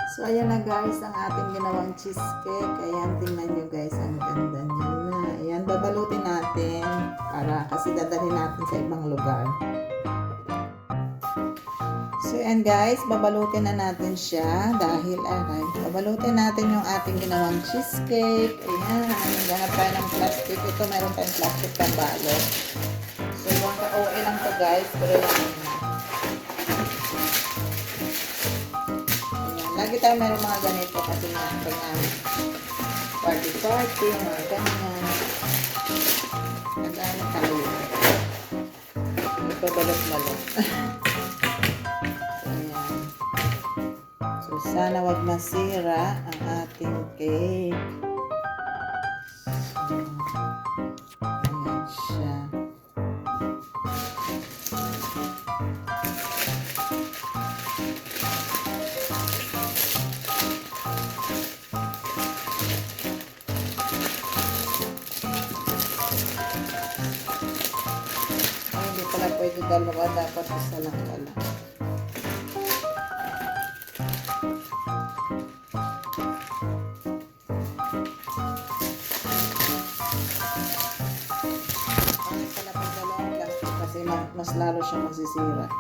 So, ayan na guys, ang ating ginawang cheesecake. Ayan, tingnan nyo guys, ang ganda niya na. Ayan, babalutin natin para kasi dadalhin natin sa ibang lugar. So, ayan guys, babalutin na natin siya dahil, babalutin natin yung ating ginawang cheesecake. Ayan, ganap tayo ng plastic. Ito, meron tayong plastic pang balot. So, yung ka-OA lang to guys, pero lang na. Lagi tayo meron mga ganito kasi nga pag party, mga ganyan. Nag-ano tayo. Nagpabalot-balot. So, ayan. So, sana wag masira ang ating cake. So, ayan siya. Pala pwede dalawa, dapat isa lang pala. Bakit pala pag dalawang plastic kasi mas lalo siya masisira.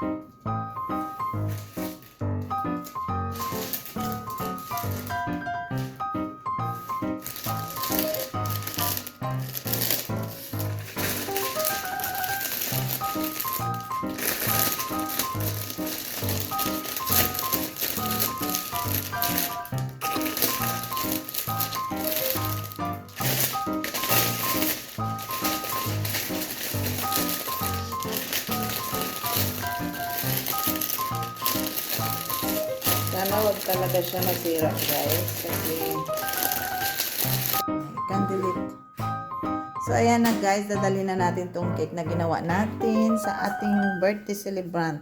Sana wag talaga siya masira guys kasi candilit. So ayan na guys, dadalhin na natin tong cake na ginawa natin sa ating birthday celebrant.